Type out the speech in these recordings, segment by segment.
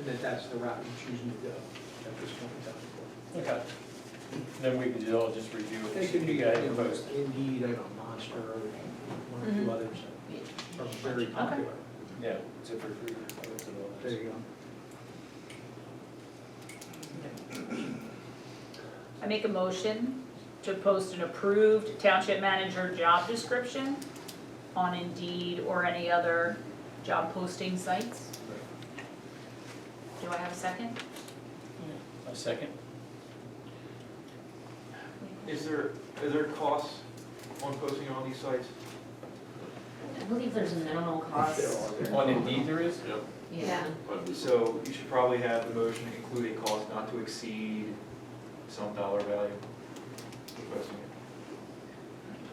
that that's the route you're choosing to go at this point in time. Okay. Then we could all just review it. It could be, You guys can post it. Indeed, I know, Monster, or one or two others that are very popular. Yeah, ZipRecruiter. There you go. I make a motion to post an approved township manager job description on Indeed or any other job posting sites. Do I have a second? A second? Is there costs on posting on these sites? I believe there's a minimal cost. On Indeed there is? Yep. Yeah. So you should probably have the motion include a cost not to exceed some dollar value for posting it.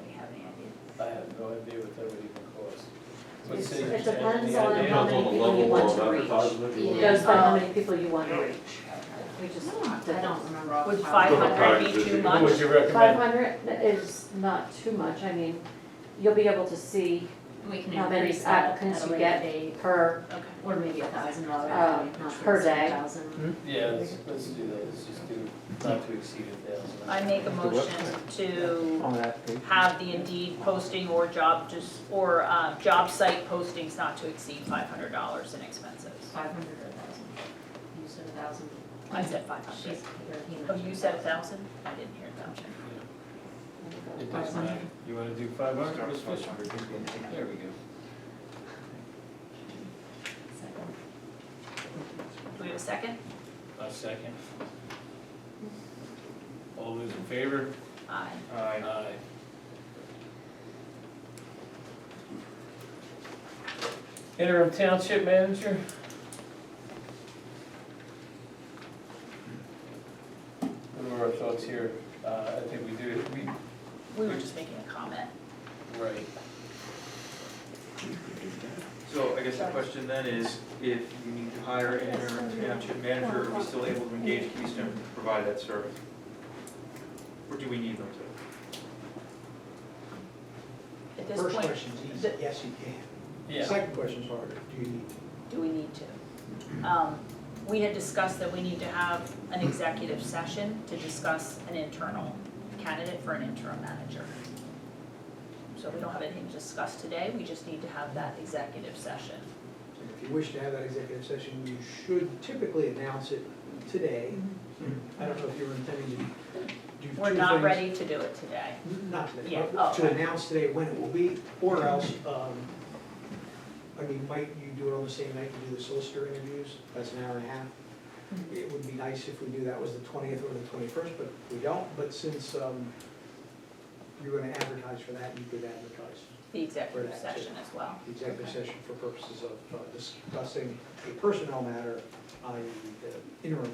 Anybody have any idea? I have no idea what that would even cost. It's- City It Jen, depends any on idea? how many people you want to reach. It goes by how many people you want to reach. We just, I don't remember off the Would top of my 500 head. be too What would much? you recommend? 500 is not too much, I mean, you'll be able to see We can how many increase that applicants at a you later get date, per, Okay. or maybe $1,000, not per day. $1,000. Yeah, let's do that, let's just do not to exceed 1,000. I make a motion to have the Indeed posting or job job site postings not to exceed $500 in expenses. 500 or 1,000. You said 1,000. I said 500. She's, or he Oh, you said 1,000? I didn't hear 1,000. It doesn't matter. You wanna do 500, Ms. Fisher? There we go. Second. Do we have a second? A second. All those in favor? Aye. Aye. Interim Township Manager? What are our thoughts here? I think We were just making a comment. right. So I guess the question then is, if you need to hire an interim township manager, are we still able to engage Keystone to provide that service? Or do we need them to? At this First point, question's easy, yes, you can. Yeah. Second question's harder, do you need to? do we need to? We had discussed that we need to have an executive session to discuss an internal candidate for an interim manager. So we don't have anything to discuss today, we just need to have that executive session. And if you wish to have that executive session, you should typically announce it today. I don't know if you're intending to do two We're not things. ready to do it today. Not today, Yeah, but oh, to okay. announce today when it will be, or else, I mean, might you do it on the same night you do the solicitor interviews? That's an hour and a half. Mm-hmm. It would be nice if we knew that was the 20th or the 21st, but we don't. But since you're gonna advertise for that, you could advertise The executive For that, too. session as well. the executive session for purposes of discussing a personnel matter, i.e. the interim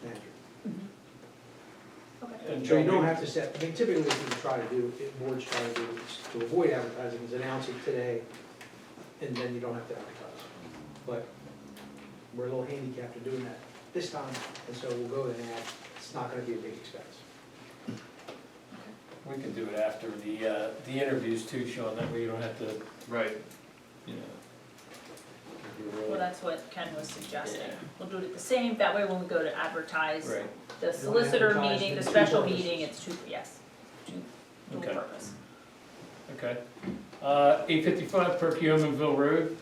manager. Okay. And So you Joe, don't have to set, I mean, typically what you try to do, boards try to do, is to avoid advertising, is announce it today, and then you don't have to advertise. But we're a little handicapped in doing that this time, and so we'll go and add, it's not gonna be a big expense. we can do it after the interviews too, Sean, that way you don't have to, Right. you know. Well, that's what Ken was suggesting. Yeah. We'll do it at the same, that way when we go to advertise Right, the wanna solicitor advertise meeting, for the two special purposes. meeting, it's two, yes, dual Okay. purpose. okay. 855 Perkiomenville Road.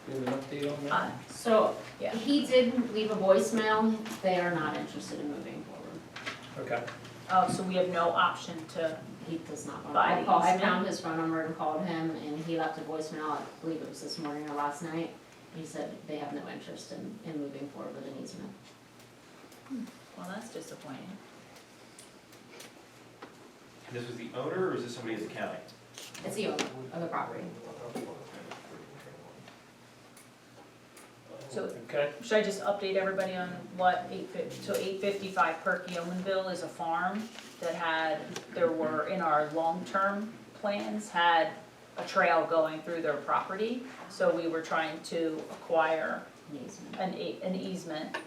Do you have an update on that? So, Yeah. he did leave a voicemail, they are not interested in moving forward. Okay. Oh, so we have no option to, He does not want, By I the called, I easement? found his phone number and called him, and he left a voicemail, I believe it was this morning or last night. He said they have no interest in moving forward with an easement. well, that's disappointing. And this was the owner, or is this somebody at the county? It's the owner of the property. So Okay, should I just update everybody on what 855 Perkiomenville is a farm that in our long-term plans, had a trail going through their property. So we were trying to acquire An easement. an easement,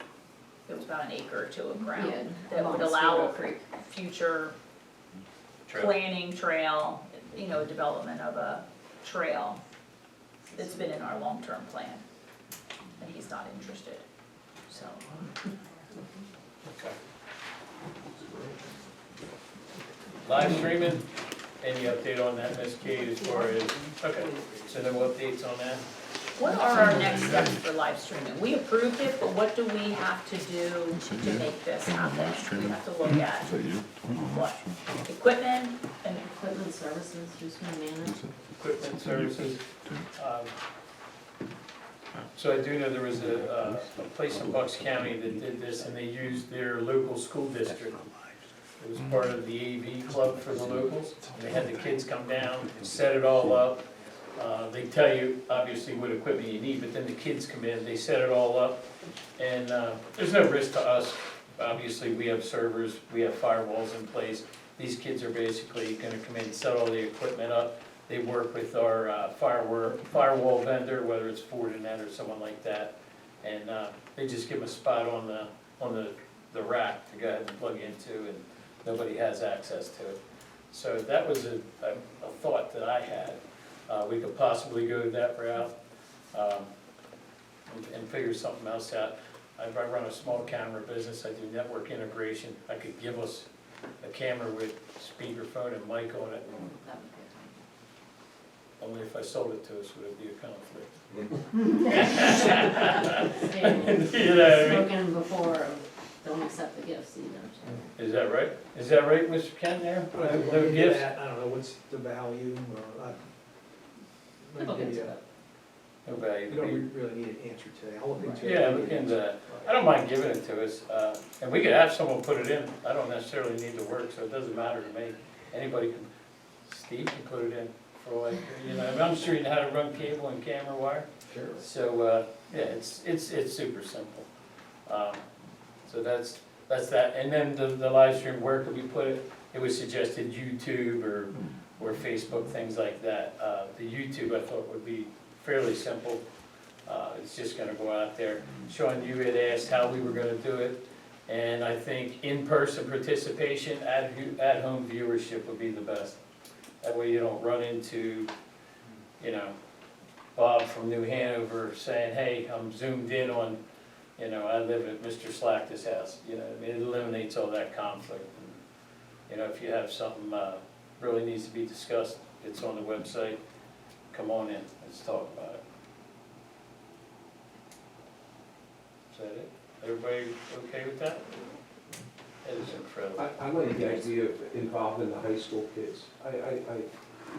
it was about an acre or two of ground, Yeah, that would along allow Cedar a Creek. future Trail. planning trail, development of a trail that's been in our long-term plan. And he's he's not interested, so. Okay. Live streaming, any update on that, Ms. Kate, as far as, okay, so no updates on that? What are our next steps for live streaming? We approved it, but what do we have to do to make this happen? We have to look at what? Equipment and, Equipment services, who's gonna manage? Equipment services. So I do know there was a place in Bucks County that did this, and they used their local school district. It was part of the AV club for the locals, and they had the kids come down, set it all up. They tell you, obviously, what equipment you need, but then the kids come in, they set it all up, and there's no risk to us. Obviously, we have servers, we have firewalls in place. These kids are basically gonna come in and set all the equipment up. They work with our firewall vendor, whether it's Fortinet or someone like that, and they just give them a spot on the rack to go ahead and plug into, and nobody has access to it. So that was a thought that I had. We could possibly go that route and figure something else out. I run a small camera business, I do network integration. I could give us a camera with speakerphone and mic on it. That'd be Only if I sold it to us would it be a conflict. good. You know what I mean? Spoken before, don't accept the gifts either, so. Is that right? Is that right, Mr. Kent, there? Well, No when you do gifts? that, I don't know, what's the value, or, We'll look into it. No we value. don't really need an answer today, I'll look into it. Yeah, look into that. I don't mind giving it to us, and we could have someone put it in. I don't necessarily need to work, so it doesn't matter to me. Anybody can, Steve can put it in for like, you know, I'm sure you know how to run cable and camera wire. Sure. So, yeah, it's super simple. So that's that. And then the live stream, where could we put it? It was suggested YouTube or Facebook, things like that. The YouTube, I thought, would be fairly simple. It's just gonna go out there. Sean, you had asked how we were gonna do it, and I think in-person participation, at-home viewership would be the best. That way you don't run into, you know, Bob from New Hanover saying, hey, I'm zoomed in on, you know, I live at Mr. Slack's house. You know, I mean, it eliminates all that conflict. And, you know, if you have something really needs to be discussed, it's on the website. Come on in, let's talk about it. Is that it? Everybody okay with that? That is incredible. I like the idea of involving the high school kids. I think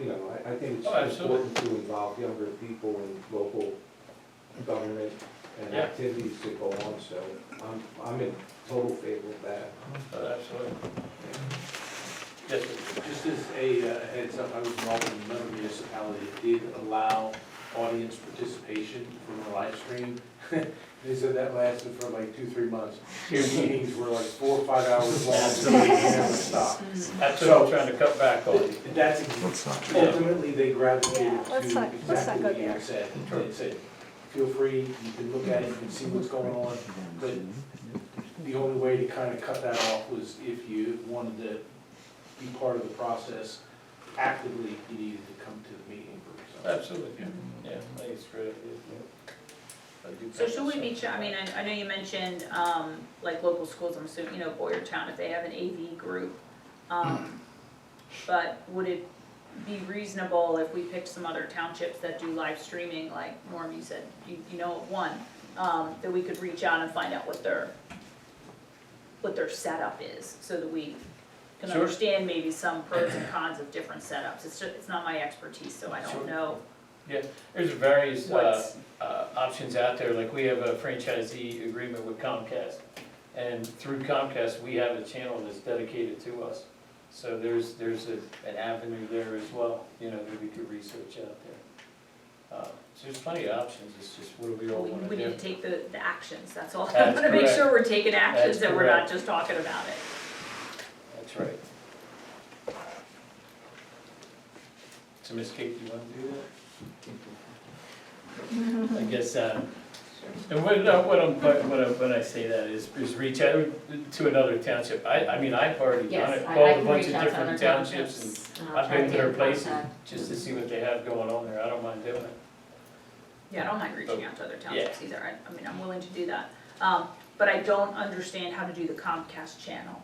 Oh, it's absolutely. important to involve younger people in local government and Yeah. activities that go on, so I'm in total favor of that. Oh, absolutely. Yes, sir. Just as a heads up, I was involved in another municipality that did allow audience participation from the live stream. They said that lasted for like 2-3 months. Their meetings were like 4 or 5 hours long, so they never stopped. That's what I'm trying to cut back on. That's, ultimately, they gravitated to let's not exactly go what you there. said. They said, feel free, you can look at it, you can see what's going on, but the only way to kind of cut that off was if you wanted to be part of the process actively, you needed to come to the meeting for something. Absolutely, yeah, I think it's a great idea. I do so think should we that's be, I mean, I know you mentioned, like local schools, I'm assuming, you know, Boyertown, if they have an AV group. But would it be reasonable if we picked some other townships that do live streaming, like Norm, you said, you know of one, that we could reach out and find out what their setup is, so that we can Sure. understand maybe some pros and cons of different setups. It's not my expertise, so I Sure. don't know There's various what's. options out there, like we have a franchisee agreement with Comcast. And through Comcast, we have a channel that's dedicated to us. So there's an avenue there as well, you know, that we could research out there. So there's plenty of options, it's just what do we all wanna We need do? to take the actions, that's all. I That's wanna make correct. sure we're taking actions That's and we're not correct. just talking about it. That's right. So Ms. Kate, you wanna do that? I guess, and when I say that is reach out to another township. I mean, I've already done Yes, it, I called a can bunch reach of out to different other townships, and townships. I've Try been to to their get places contact. just to see what they have going on there. I don't mind doing it. Yeah, I don't mind reaching out to other townships either, I mean, I'm willing to do that. But I don't understand how to do the Comcast channel.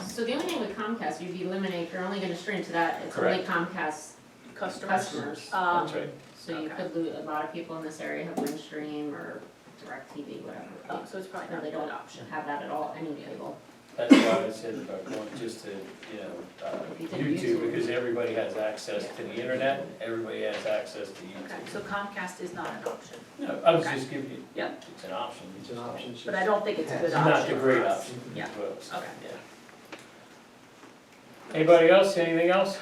So the only thing with Comcast, you'd be limiting, if you're only gonna stream to that, it's only Comcast customers. That's right. So you Okay. could lose, a lot of people in this area have Windstream or DirecTV, whatever. So it's probably No, not a they good don't option. have that at all, any cable. That's why I said about going just to, If you did YouTube, because everybody has access to the internet, everybody has access to Okay, YouTube. so Comcast is not an option, No, I was Okay. just giving you, Yeah. it's an option. It's an option. but I don't think it's a good It's option not the for great us. option. Yeah. for us. Okay. Yeah. Anybody else, anything else?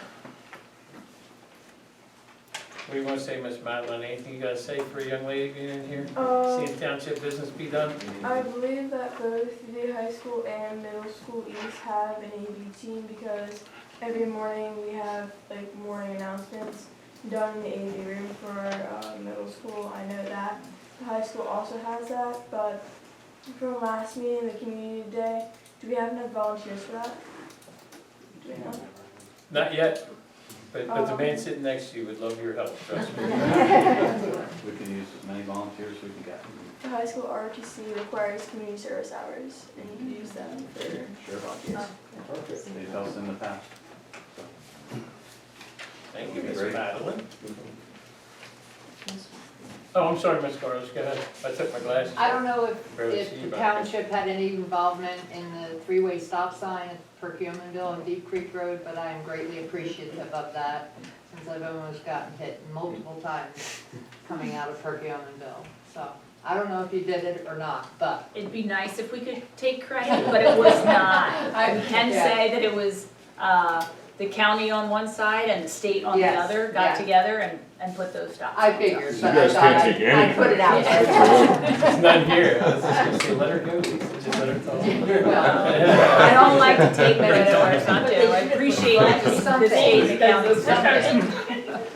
What do you wanna say, Ms. Madeline, anything you gotta say for a young lady being in here? Seeing township business be done? I believe that both the high school and middle school east have an AV team because every morning we have like morning announcements done in the AV room for middle school. I know that. The high school also has that, but from last meeting, the community day, do we have enough volunteers for that? Do we know? Not yet, but the man sitting next to you would love your help, trust me. We can use as many volunteers as we can get. The high school ROTC requires community service hours, and you can use them for Sure. volunteers. Perfect. They've helped in the past. Thank you, That'd be Ms. great. Madeline. Oh, I'm sorry, Ms. Carlos, go ahead. I took my glasses. I don't know Barely if see you the back there. township had any involvement in the three-way stop sign at Perkiomenville and Deep Creek Road, but I am greatly appreciative of that, since I've almost gotten hit multiple times coming out of Perkiomenville. So, I don't know if you did it or not, but. It'd be nice if we could take credit, but it was not. We can Yeah. say that it was, the county on one side and the state on the Yes, other got yeah. together and put those stops. I on. figured, You but I guys thought can't take I'd put it out there. There's none here. I was just gonna say, let her go, Lisa. Just let her talk. Well, I don't like to take credit where it's not due. I appreciate the state and the county. Some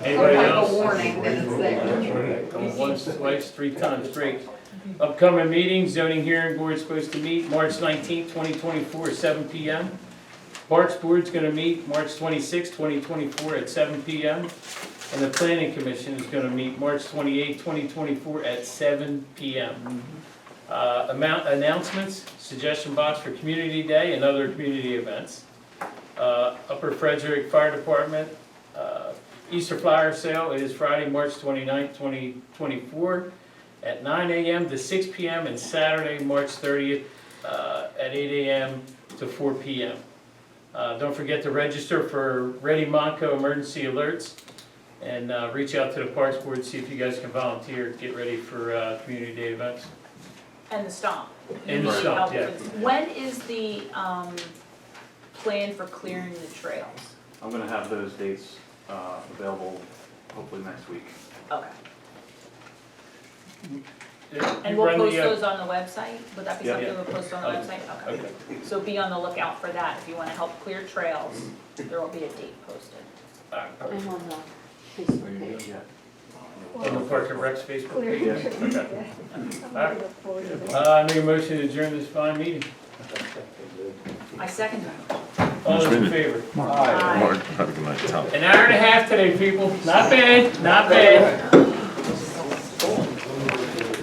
Anybody type of else? warning that it's there. Going once, twice, 3 times, great. Upcoming meetings, zoning hearing board is supposed to meet March 19th, 2024, at 7 PM. Parks Board's gonna meet March 26th, 2024, at 7 PM. And the Planning Commission is gonna meet March 28th, 2024, at 7 PM. Announcements, suggestion box for Community Day and other community events. Upper Frederick Fire Department, Easter Flower Sale is Friday, March 29th, 2024, at 9 AM to 6 PM, and Saturday, March 30th, at 8 AM to 4 PM. Don't forget to register for ReadyMontco emergency alerts, and reach out to the Parks Board, see if you guys can volunteer, get ready for community day events. And the stomp. And the You need stomp, help yeah. with- When is the, plan for clearing the trails? I'm gonna have those dates available hopefully next week. Okay. Yeah, And you we'll run the, post those on the website? Would that be Yeah. something we'll post on the Okay. website? Okay. Okay, So be on the lookout for that. If you wanna help clear trails, there will be a date posted. all right, I'm perfect. on the Facebook page. Yeah. On the Park and Rec's Facebook page? Yeah. Okay. All right. I make a motion to adjourn this fine meeting. I second that. All those in favor? Aye. Mark, have a good night, Tom. An hour and a half today, people. Not bad, not bad.